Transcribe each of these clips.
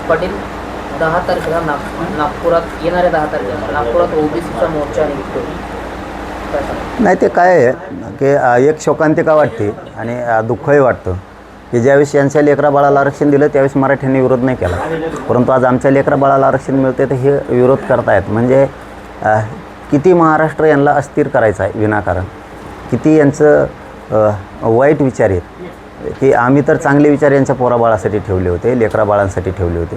पाटील 10 तारखेला नागपुरात येणाऱ्या 10 तारखेला नागपुरात ओबीसीचा मोर्चा निघतो. नाही, ते काय आहे की एक शोकांतिका वाटते आणि दुःखही वाटतं की ज्यावेळेस यांच्या लेकरा बाळाला आरक्षण दिलं त्यावेळेस मराठ्यांनी विरोध नाही केला, परंतु आज आमच्या लेकरा बाळाला आरक्षण मिळते तर हे विरोध करतायत. म्हणजे किती महाराष्ट्र यांना अस्थिर करायचं आहे विनाकारण, किती यांचं वाईट विचार आहेत की आम्ही तर चांगले विचार यांच्या पोराबाळासाठी ठेवले होते, लेकरा बाळांसाठी ठेवले होते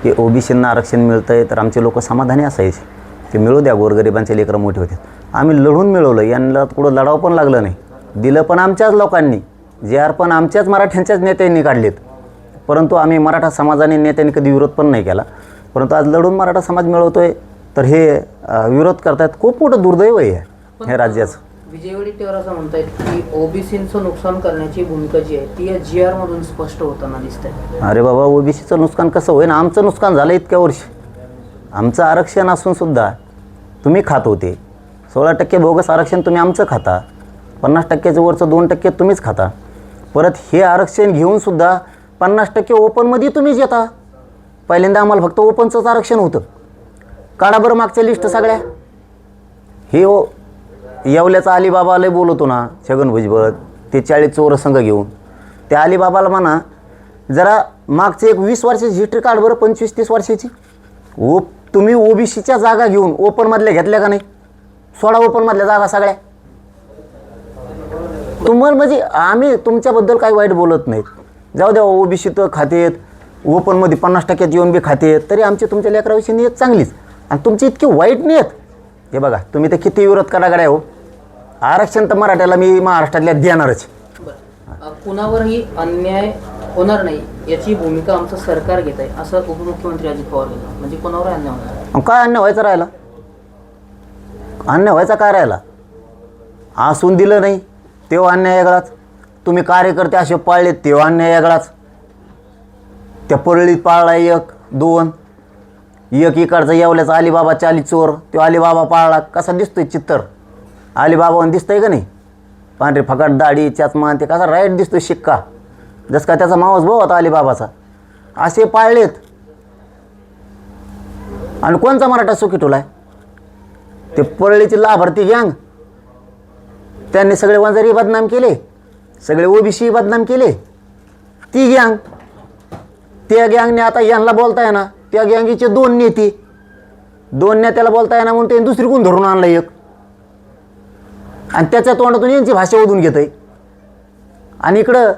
की ओबीसींना आरक्षण मिळतं आहे तर आमचे लोक समाधानी असायचे की मिळू द्या, गोरगरिबांचे लेकरं मोठे होते. आम्ही लढून मिळवलं, यांना कुठं लढावं पण लागलं नाही, दिलं पण आमच्याच लोकांनी, जे पण आमच्याच मराठ्यांच्याच नेत्यांनी काढलेत, परंतु आम्ही मराठा समाजाने नेत्यांनी कधी विरोध पण नाही केला. परंतु आज लढून मराठा समाज मिळवतोय तर हे विरोध करतायत. खूप मोठं दुर्दैव आहे हे राज्याचं. विजय वडेट्टीवार असं म्हणतायत की ओबीसींचं नुकसान करण्याची भूमिका जी आहे ती या GR मधून स्पष्ट होताना दिसते. अरे बाबा, ओबीसीचं नुकसान कसं होईल? आमचं नुकसान झालं इतक्या वर्ष. आमचं आरक्षण असून सुद्धा तुम्ही खात होते. 16% बोगस आरक्षण तुम्ही आमचं खाता, 50%चं वरचं 2% तुम्हीच खाता. परत हे आरक्षण घेऊन सुद्धा 50% ओपनमध्ये तुम्हीच येता. पहिल्यांदा आम्हाला फक्त ओपनचंच आरक्षण होतं. काढा बरं मागच्या लिस्ट सगळ्या. हे येवल्याचा अलिबाबा लय बोलवतो ना छगन भुजबळ, ते 40 चोर संघ घेऊन. त्या अलिबाबाला म्हणा जरा मागचे एक 20 वर्षाची हिस्ट्री काढ बरं, 25-30 वर्षाची. तुम्ही ओबीसीच्या जागा घेऊन ओपनमधल्या घेतल्या का नाही? 16 ओपनमधल्या जागा सगळ्या. तुम्हाला म्हणजे आम्ही तुमच्याबद्दल काही वाईट बोलत नाहीत, जाऊ द्या. ओबीसी तर खातेत, ओपनमध्ये 50% येऊन बी खातेत, तरी आमची तुमच्या लेकराविषयी नियत चांगलीच. आणि तुमची इतकी वाईट नियत. हे बघा, तुम्ही तर किती विरोध कराकडे हो. आरक्षण तर मराठ्याला मी महाराष्ट्रातल्या देणारच. कुणावरही अन्याय होणार नाही याची भूमिका आमचं सरकार घेत आहे असं उपमुख्यमंत्री अजित पवार म्हणतात. म्हणजे कोणावर अन्याय होणार? काय अन्याय व्हायचा राहिला? अन्याय व्हायचा काय राहिला? आसून दिलं नाही तेव्हा अन्याय वेगळाच. तुम्ही कार्यकर्ते असे पाळलेत तेव्हा अन्याय वेगळाच. त्या परळीत पाळला 1-2, एक इकडचा येवल्याचा अलिबाबा 40 चोर, तो अलिबाबा पाळला. कसा दिसतोय चित्तर? अलिबाबावर दिसतंय का नाही? पांढरे फकाट दाढी चष्मा, ते कसा राईट दिसतोय शिक्का, जस का त्याचा मावस भाऊ होता अलिबाबाचा. असे पाळलेत. आणि कोणचा मराठा सुखी ठेवलाय? ते परळीची लाभार्थी गँग, त्यांनी सगळे वंजारी बदनाम केले, सगळे ओबीसी बदनाम केले. ती गँग, त्या गँगने आता यांना बोलताय ना, त्या गँगीचे 2 नेते, 2 नेत्याला बोलताय ना म्हणून त्यांनी दुसरी कोण धरून आणलं एक, आणि त्याच्या तोंडातून यांची भाषा ओढून घेत आहे आणि इकडं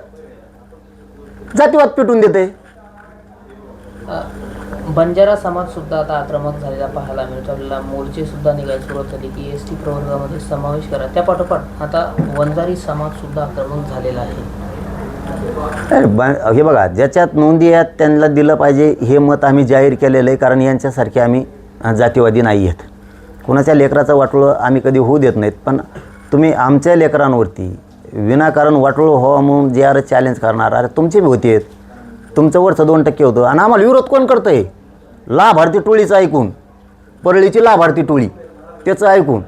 जातीवाद पेटून देत आहे. बंजारा समाज सुद्धा आता आक्रमक झालेला पाहायला मिळतो. आपल्याला मोर्चे सुद्धा निघायला सुरुवात झाली की ST प्रवर्गामध्ये समावेश करा. त्या पाठोपाठ आता वंजारी समाज सुद्धा आक्रमक झालेला आहे. हे बघा, ज्याच्यात नोंदी आहेत त्यांना दिलं पाहिजे हे मत आम्ही जाहीर केलेलं आहे. कारण यांच्यासारखे आम्ही जातीवादी नाही आहेत. कुणाच्या लेकराचं वाटोळं आम्ही कधी होऊ देत नाहीत. पण तुम्ही आमच्या लेकरांवरती विनाकारण वाटोळं व्हावं म्हणून GR चॅलेंज करणार. अरे तुमची बी होती आहेत, तुमचं वरचं 2% होतं आणि आम्हाला विरोध कोण करतं आहे? लाभार्थी टोळीचं ऐकून, परळीची लाभार्थी टोळी त्याचं ऐकून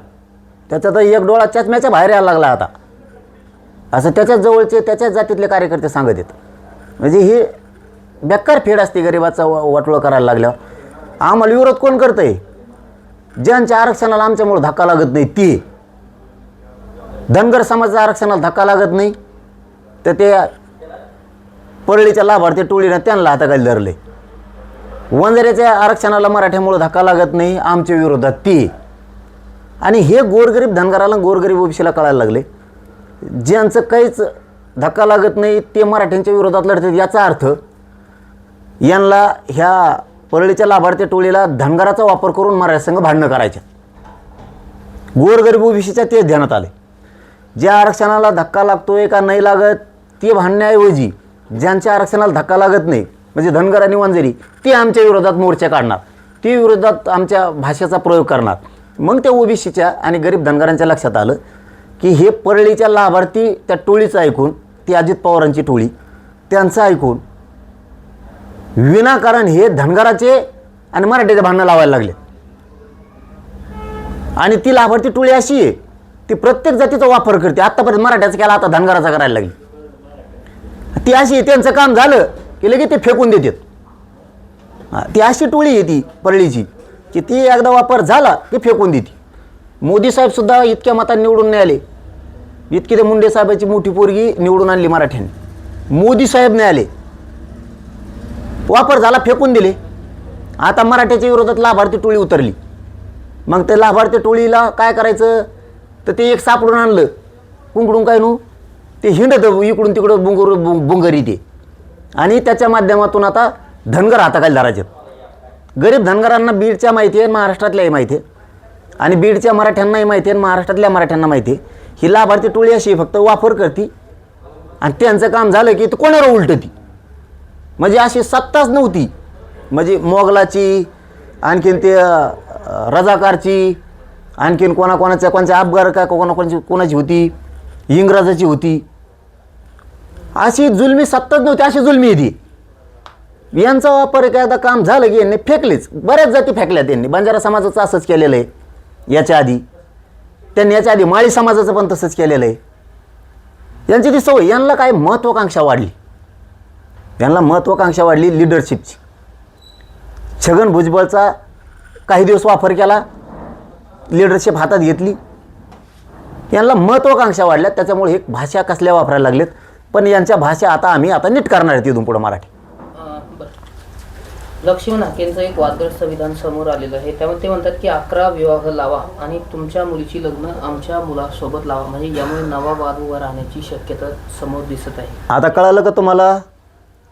त्याचा तर एक डोळा चष्म्याच्या बाहेर यायला लागला आता. असं त्याच्याच जवळचे त्याच्याच जातीतले कार्यकर्ते सांगत आहेत. म्हणजे ही बेकार फेड असते गरिबाचा वाटोळं करायला लागल्यावर. आम्हाला विरोध कोण करतं आहे? ज्यांच्या आरक्षणाला आमच्यामुळं धक्का लागत नाही ती. धनगर समाजाच्या आरक्षणाला धक्का लागत नाही तर ते परळीच्या लाभार्थी टोळीनं त्यांना हाताखाली धरले. वंजाऱ्याच्या आरक्षणाला मराठ्यामुळं धक्का लागत नाही आमच्या विरोधात ती. आणि हे गोरगरीब धनगराला गोरगरीब ओबीसीला कळायला लागले. ज्यांचं काहीच धक्का लागत नाही ते मराठ्यांच्या विरोधात लढतात. याचा अर्थ यांना ह्या परळीच्या लाभार्थी टोळीला धनगराचा वापर करून मराठ्यासंग भांडणं करायचे. गोरगरीब ओबीसीच्या तेच ध्यानात आले. ज्या आरक्षणाला धक्का लागतोय का नाही लागत ते भांडण्याऐवजी ज्यांच्या आरक्षणाला धक्का लागत नाही म्हणजे धनगर आणि वंजारी, ते आमच्या विरोधात मोर्चा काढणार, ते विरोधात आमच्या भाषेचा प्रयोग करणार. मग त्या ओबीसीच्या आणि गरीब धनगरांच्या लक्षात आलं की हे परळीच्या लाभार्थी त्या टोळीचं ऐकून, ती अजित पवारांची टोळी, त्यांचं ऐकून विनाकारण हे धनगराचे आणि मराठीचे भांडणं लावायला लागले. आणि ती लाभार्थी टोळी अशी आहे ती प्रत्येक जातीचा वापर करते. आत्तापर्यंत मराठ्याचा केला, आता धनगराचा करायला लागली. ती अशी त्यांचं काम झालं की लगेच ते फेकून देतात. ती अशी टोळी आहे ती परळीची की ती एकदा वापर झाला की फेकून देते. मोदी साहेबसुद्धा इतक्या मतांनी निवडून नाही आले, इतकी ते मुंडे साहेबाची मोठी पोरगी निवडून आणली मराठ्यांनी. मोदी साहेब नाही आले, वापर झाला फेकून दिले. आता मराठ्याच्या विरोधात लाभार्थी टोळी उतरली. मग ते लाभार्थी टोळीला काय करायचं, तर ते एक सापडून आणलं कुंकडून काय नू ते हिंडत इकडून तिकडं बुंगरी ते, आणि त्याच्या माध्यमातून आता धनगर हाताखाली धरायचे. गरीब धनगरांना बीडच्या माहिती आहे, महाराष्ट्रातल्याही माहिती आहे, आणि बीडच्या मराठ्यांनाही माहिती आहे, महाराष्ट्रातल्या मराठ्यांना माहिती आहे. ही लाभार्थी टोळी अशी फक्त वापर करते आणि त्यांचं काम झालं की ते कोणावर उलटती. म्हणजे अशी सत्ताच नव्हती, म्हणजे मोगलाची, आणखीन ते रजाकारची, आणखीन कोणाच्या अफगार काय कोणाची होती, इंग्रजाची होती. अशी जुलमी सत्ताच नव्हती, अशी जुलमी येते. यांचा वापर एखादा काम झालं की यांनी फेकलेच. बऱ्याच जाती फेकल्या त्यांनी. बंजारा समाजाचं असंच केलेलं आहे याच्या आधी. त्यांनी याच्या आधी माळी समाजाचं पण तसंच केलेलं आहे. यांची ती सवय. यांना काय महत्त्वाकांक्षा वाढली, यांना महत्त्वाकांक्षा वाढली लिडरशिपची. छगन भुजबळचा काही दिवस वापर केला, लिडरशिप हातात घेतली, यांना महत्त्वाकांक्षा वाढल्या. त्याच्यामुळे हे भाषा कसल्या वापरायला लागलेत. पण यांच्या भाषा आता नीट करणार आहेत इथून पुढं मराठी. लक्ष्मण हाकेंचं एक वादग्रस्त विधान समोर आलेलं आहे. त्यामुळे ते म्हणतात की 11 विवाह लावा आणि तुमच्या मुलीची लग्न आमच्या मुलासोबत लावा, म्हणजे यामुळे नवा वाद उभा राहण्याची शक्यता समोर दिसत आहे. आता कळालं का तुम्हाला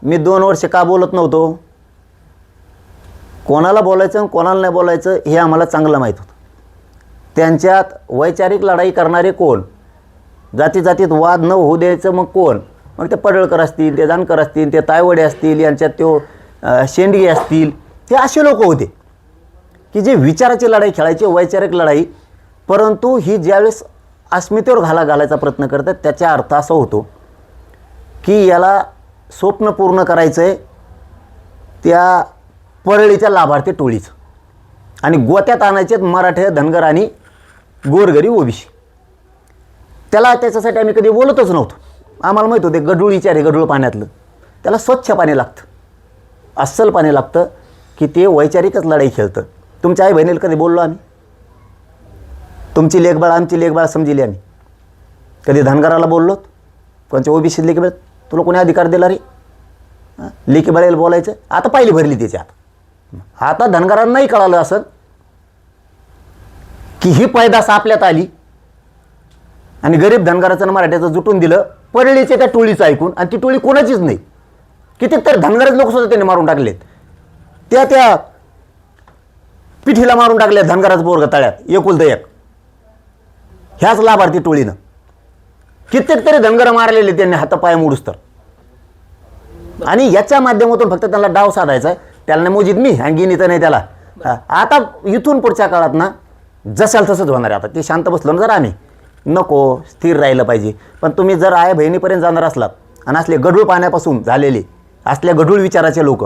मी 2 वर्ष का बोलत नव्हतो? कोणाला बोलायचं आणि कोणाला नाही बोलायचं हे आम्हाला चांगलं माहीत होतं. त्यांच्यात वैचारिक लढाई करणारे कोण, जाती जातीत वाद न होऊ द्यायचं मग कोण? मग ते पडळकर असतील, ते जानकर असतील, ते तायवडे असतील, यांच्यात तो शेंडगे असतील, हे असे लोक होते की जे विचाराची लढाई खेळायची, वैचारिक लढाई. परंतु ही ज्यावेळेस अस्मितेवर घालायचा प्रयत्न करतात त्याचा अर्थ असा होतो की याला स्वप्न पूर्ण करायचं आहे त्या परळीच्या लाभार्थी टोळीचं, आणि गोत्यात आणायचे मराठे, धनगर आणि गोरगरीब ओबीसी. त्याच्यासाठी आम्ही कधी बोलतच नव्हतो. आम्हाला माहीत होते गढूळ विचार आहे, गढूळ पाण्यातलं. त्याला स्वच्छ पाणी लागतं, अस्सल पाणी लागतं की ते वैचारिकच लढाई खेळतं. तुमच्या आई बहिणीला कधी बोललो आम्ही? तुमची लेकबाळ आमची लेकबाळ समजिली आम्ही? कधी धनगराला बोललोत? कोणच्या ओबीसी लेकीबाळ तुला कोणी अधिकार दिला रे? लेकीबाळीला बोलायचं? आता पाहिली भरली त्याच्यात. आता धनगरांनाही कळालं असं की ही पैदास आपल्यात आली, आणि गरीब धनगराचं मराठ्याचं जुटून दिलं परळीच्या त्या टोळीचं ऐकून. आणि ती टोळी कोणाचीच नाही. कितीतरी धनगरच लोक सुद्धा त्यांनी मारून टाकलेत. त्या पिठीला मारून टाकले धनगराचं पोरग तळ्यात, एकुलतं एक. ह्याच लाभार्थी टोळीनं कित्येक तरी धनगर मारलेले त्यांनी हातापाय मोडूस तर. आणि याच्या माध्यमातून फक्त त्यांना डाव साधायचा आहे. त्याला नाही मोजीत मी, आणि गिनीत नाही त्याला. आता इथून पुढच्या काळात ना जसाल तसंच होणार आहे. आता ते शांत बसलो ना जरा आम्ही, नको स्थिर राहिलं पाहिजे. पण तुम्ही जर आई बहिणीपर्यंत जाणार असलात आणि असले गढूळ पाण्यापासून झालेले असल्या गढूळ विचाराचे लोक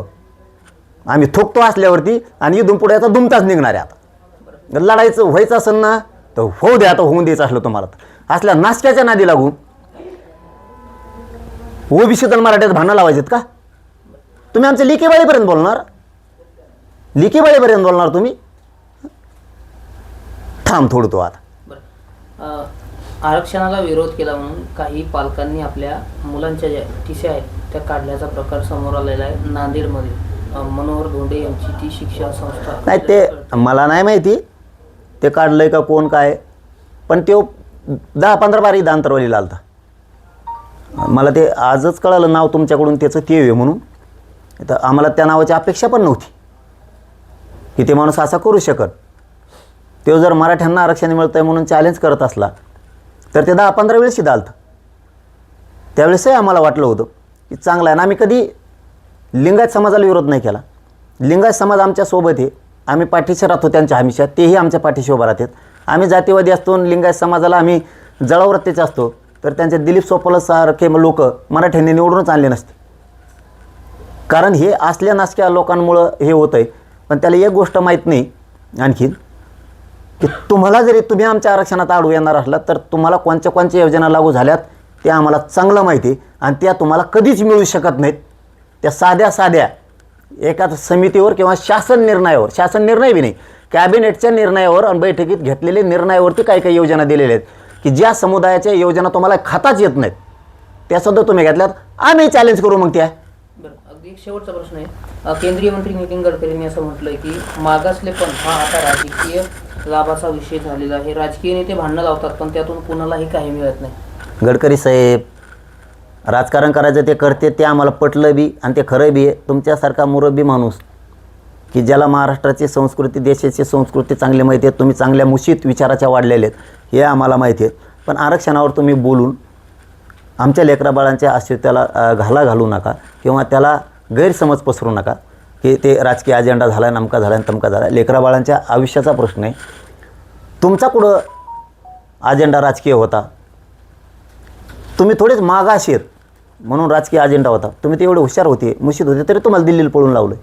आम्ही थोकतो असल्यावरती, आणि इथून पुढे आता दुमताच निघणार आहे. आता लढायचं व्हायचं असेल ना तर होऊ द्या. आता होऊन द्यायचं असलं तुम्हाला तर असल्या नाशक्याच्या नादी लागून ओबीसी तर मराठ्यात भांडणं लावायचेत का? तुम्ही आमच्या लिकीबाळीपर्यंत बोलणार? लिकीबाळीपर्यंत बोलणार तुम्ही? थांब थोडं तो आता. आरक्षणाला विरोध केला म्हणून काही पालकांनी आपल्या मुलांच्या ज्या टिस्या आहेत त्या काढल्याचा प्रकार समोर आलेला आहे नांदेडमध्ये. मनोहर धोंडे यांची ती शिक्षण संस्था. नाही ते मला नाही माहिती ते काढलंय का कोण काय, पण तो 10-15 बारी दांतरवालीला आलता. मला ते आजच कळालं नाव तुमच्याकडून त्याचं ते आहे म्हणून. तर आम्हाला त्या नावाची अपेक्षा पण नव्हती की ते माणूस असा करू शकत. तो जर मराठ्यांना आरक्षण मिळतं आहे म्हणून चॅलेंज करत असला तर ते 10-15 वेळेस सिद्ध आलतं. त्यावेळेसही आम्हाला वाटलं होतं की चांगलं आहे. ना आम्ही कधी लिंगायत समाजाला विरोध नाही केला. लिंगायत समाज आमच्यासोबत आहे, आम्ही पाठीशी राहतो त्यांच्या हमेशा, तेही आमच्या पाठीशी उभं राहतात. आम्ही जातीवादी असतो, लिंगायत समाजाला आम्ही जळावरतीचे असतो, तर त्यांचे दिलीप सोपलसारखे लोक मराठ्यांनी निवडूनच आणले नसते. कारण हे असल्या नासक्या लोकांमुळं हे होतं आहे. पण त्याला एक गोष्ट माहीत नाही आणखीन की तुम्हाला जरी तुम्ही आमच्या आरक्षणात आडू येणार असला तर तुम्हाला कोणत्या योजना लागू झाल्यात ते आम्हाला चांगलं माहिती आहे, आणि त्या तुम्हाला कधीच मिळू शकत नाहीत. त्या साध्या एका समितीवर किंवा शासन निर्णय बी नाही, कॅबिनेटच्या निर्णयावर आणि बैठकीत घेतलेले निर्णयावरती काही योजना दिलेल्या आहेत की ज्या समुदायाच्या योजना तुम्हाला खाताच येत नाहीत त्यासुद्धा तुम्ही घेतल्यात. आम्ही चॅलेंज करू मग त्या. बरं, अगदी एक शेवटचा प्रश्न आहे. केंद्रीय मंत्री नितीन गडकरींनी असं म्हटलंय की मागासलेपण हा आता राजकीय लाभाचा विषय झालेला आहे. राजकीय नेते भांडणं लावतात पण त्यातून कुणालाही काही मिळत नाही. गडकरी साहेब राजकारण करायचं ते करते, ते आम्हाला पटलं बी आणि ते खरं बी आहे. तुमच्यासारखा मुरब्बी माणूस की ज्याला महाराष्ट्राची संस्कृती, देशाची संस्कृती चांगली माहिती आहे, तुम्ही चांगल्या मुशीत विचाराच्या वाढलेले आहेत हे आम्हाला माहिती आहे. पण आरक्षणावर तुम्ही बोलून आमच्या लेकराबाळांच्या अस्तित्वाला घाला घालू नका किंवा त्याला गैरसमज पसरू नका की ते राजकीय अजेंडा झाला, नमका झाला आणि तमका झाला. लेकराबाळांच्या आयुष्याचा प्रश्न आहे. तुमचा कुठं अजेंडा राजकीय होता? तुम्ही थोडेच मागास आहेत म्हणून राजकीय अजेंडा होता. तुम्ही ते एवढे हुशार होते, मुशीत होते, तरी तुम्हाला दिल्लीला पळून लावलं.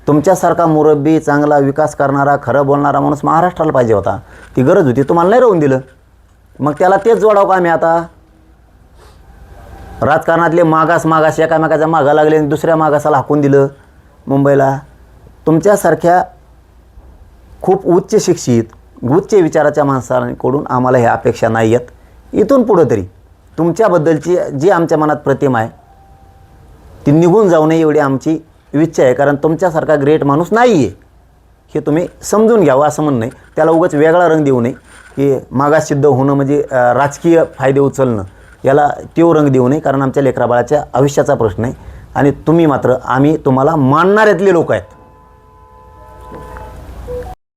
तुमच्यासारखा मुरब्बी, चांगला विकास करणारा, खरं बोलणारा माणूस महाराष्ट्राला पाहिजे होता. ती गरज होती, तुम्हाला नाही राहून दिलं. मग त्याला तेच जोडावं का आम्ही आता? राजकारणातले मागास एकामेकाच्या मागा लागले आणि दुसऱ्या मागासाला हाकून दिलं मुंबईला. तुमच्यासारख्या खूप उच्च शिक्षित, उच्च विचाराच्या माणसांकडून आम्हाला ह्या अपेक्षा नाही आहेत. इथून पुढं तरी तुमच्याबद्दलची जी आमच्या मनात प्रतिमा आहे ती निघून जाऊ नये एवढी आमची इच्छा आहे. कारण तुमच्यासारखा ग्रेट माणूस नाही आहे हे तुम्ही समजून घ्यावं असं म्हणणं आहे. त्याला उगाच वेगळा रंग देऊ नये की मागास सिद्ध होणं म्हणजे राजकीय फायदे उचलणं, याला तो रंग देऊ नये. कारण आमच्या लेकराबाळाच्या आयुष्याचा प्रश्न आहे आणि तुम्ही मात्र आम्ही तुम्हाला मानणाऱ्यातले लोक आहेत.